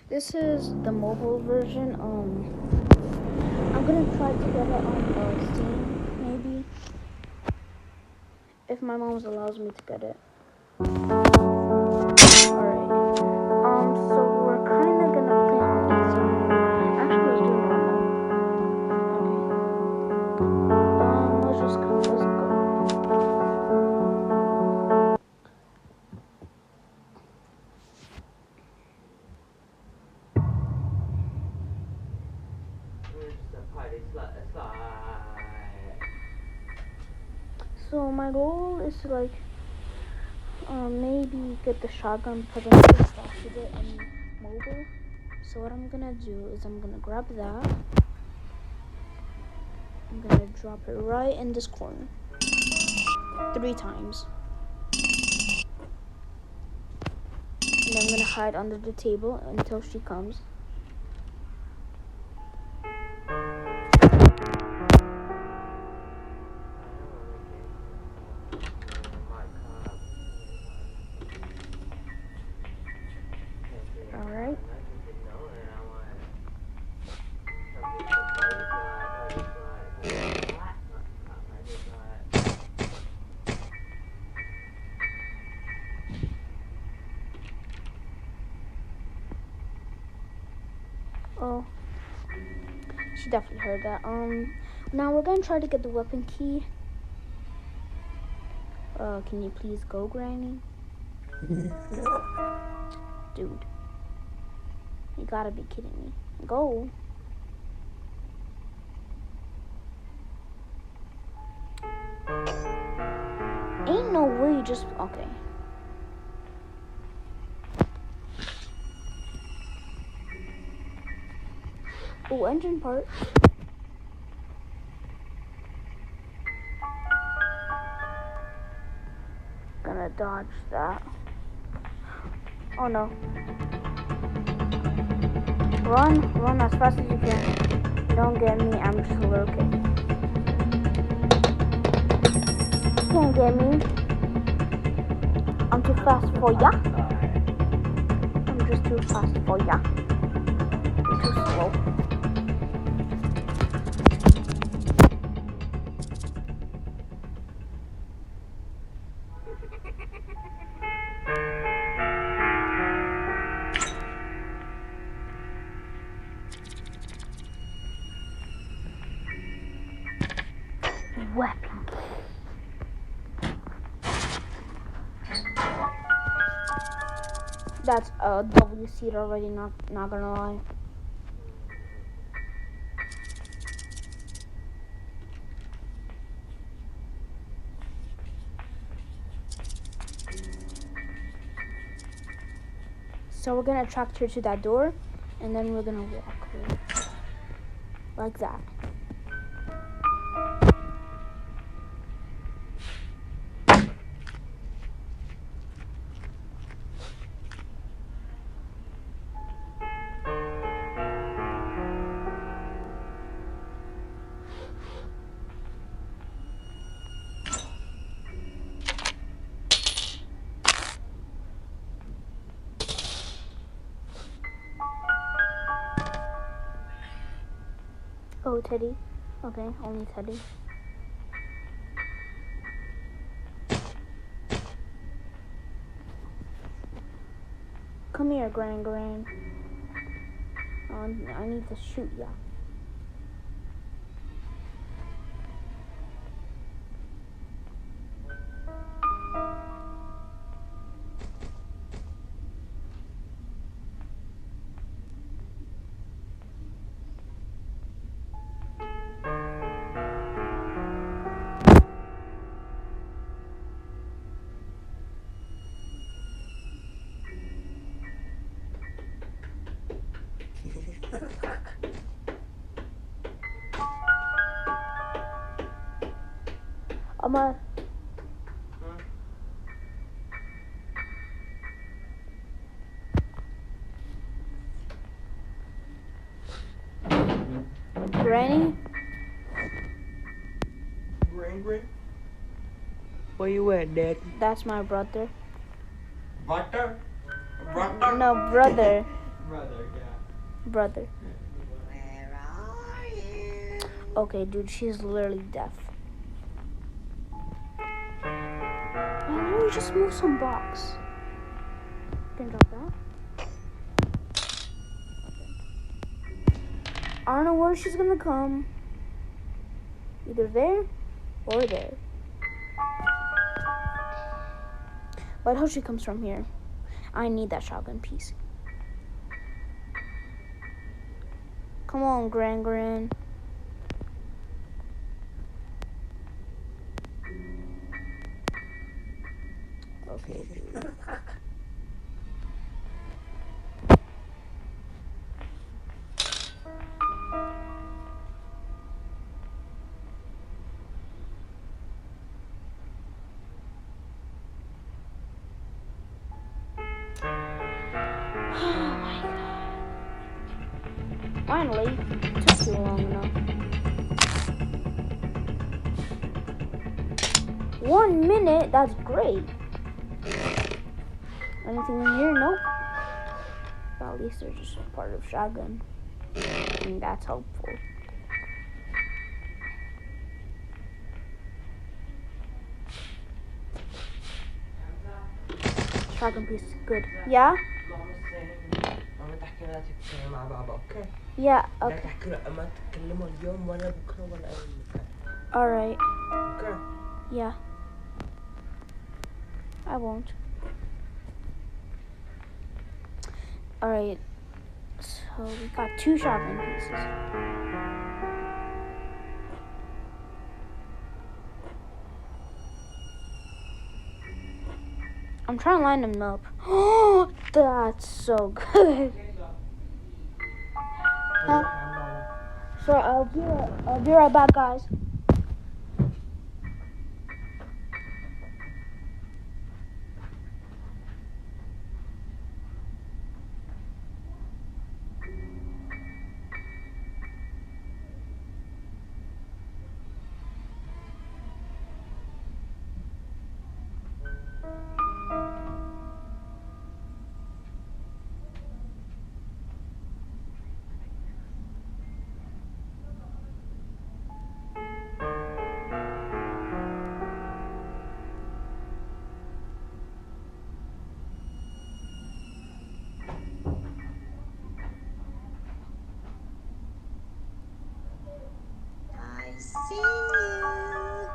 This is the mobile version. I'm gonna try to get it on Steam, maybe, if my mom allows me to get it. Alright. So we're kind of gonna play on easy mode. Actually, let's do normal. Okay. Let's go. So my goal is to maybe get the shotgun, because I'm gonna faster it in mobile. So what I'm gonna do is I'm gonna grab that. I'm gonna drop it right in this corner 3 times. And I'm gonna hide under the table until she comes. Alright. Oh, she definitely heard that. Now we're gonna try to get the weapon key. Can you please go, Granny? Dude, you gotta be kidding me. Go. Ain't no way you just... Okay. Oh, engine part. Gonna dodge that. Oh no. Run as fast as you can. Don't get me, I'm just a little kid. You can't get me. I'm too fast for ya. I'm just too fast for ya. You're too slow. Weapon. That's a W seat already, not gonna lie. So we're gonna attract her to that door, and then we're gonna walk her. Like that. Oh, Teddy. Okay, only Teddy. Come here, Gran. I need to shoot ya. I'm Granny? Gran? Where you at, Daddy? That's my brother. Butter? No, brother. Brother, yeah. Brother. Where are you? Okay, dude, she's literally deaf. I literally just moved some box. Can drop that. I don't know where she's gonna come. Either there or there. But I hope she comes from here. I need that shotgun piece. Come on, Gran. Okay, dude. Oh my god. Finally, took too long enough. 1 minute, that's great. Anything in here? Nope. But at least they're just part of shotgun. I mean, that's helpful. Shotgun piece, good. Yeah? ماما تحكي لا تتكلم مع بابا اوكي؟ Yeah, لا okay. تحكي ما تتكلموا اليوم ولا بكره ولا اي مكان. Alright. اوكي؟ Yeah. I won't. Alright. So we got 2 shotgun pieces. I'm trying to line them up. Oh, that's so good. So I'll be right back, guys. I see you.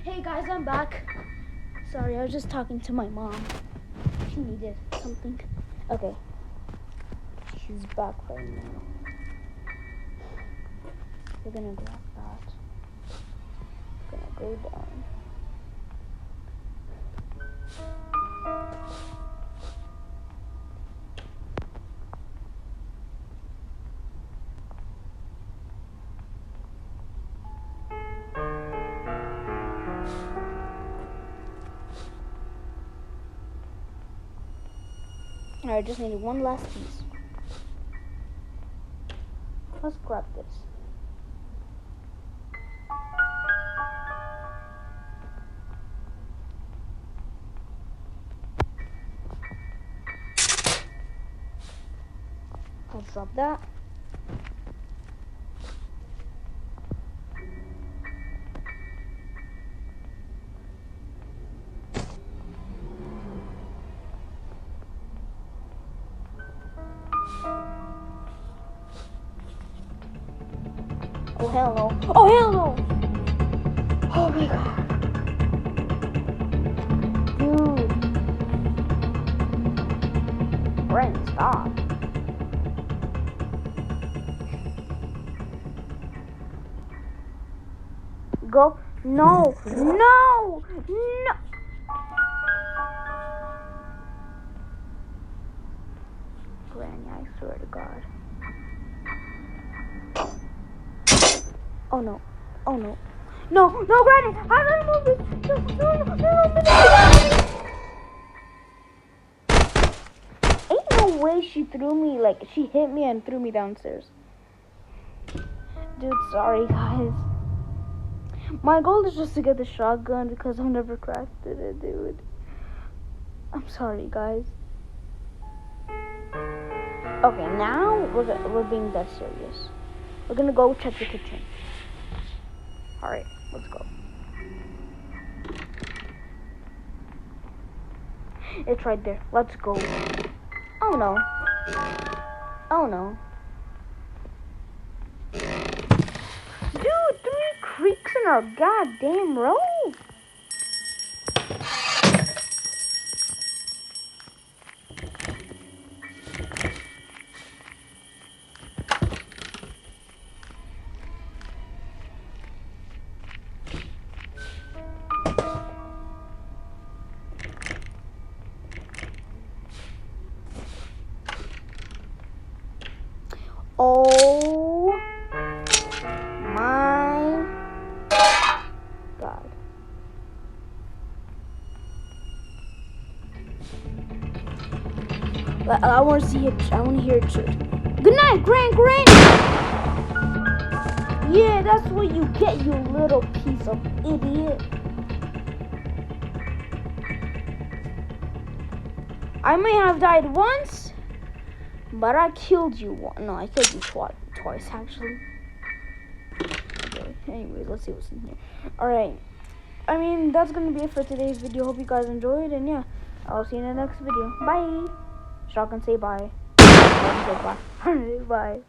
Hey guys, I'm back. Sorry, I was just talking to my mom. She needed something. Okay. She's back right now. We're gonna grab that. Gonna go down. I just needed one last piece. Let's grab this. I'll drop that. Oh hell no. Oh hell no! Oh my god. Dude. Brent, stop. Go. No. No! No! Granny, I swear to God. Oh no. Oh no. No, no, Granny! I'm gonna move this! No. Ain't no way she threw me, like, she hit me and threw me downstairs. Dude, sorry, guys. My goal is just to get the shotgun because I've never crafted it, dude. I'm sorry, guys. Okay, now we're being dead serious. We're gonna go check the kitchen. Alright, let's go. It's right there. Let's go. Oh no. Oh no. Dude, 3 creeks in our goddamn row. Oh my God. I want to see it. I want to hear it too. Good night, Gran. Yeah, that's what you get, you little piece of idiot. I may have died once, but I killed you once. No, I killed you twice actually. Okay, anyways, let's see what's in here. Alright. I mean, that's gonna be it for today's video. Hope you guys enjoyed, and yeah, I'll see you in the next video. Bye. Shotgun, say bye. Bye. Bye.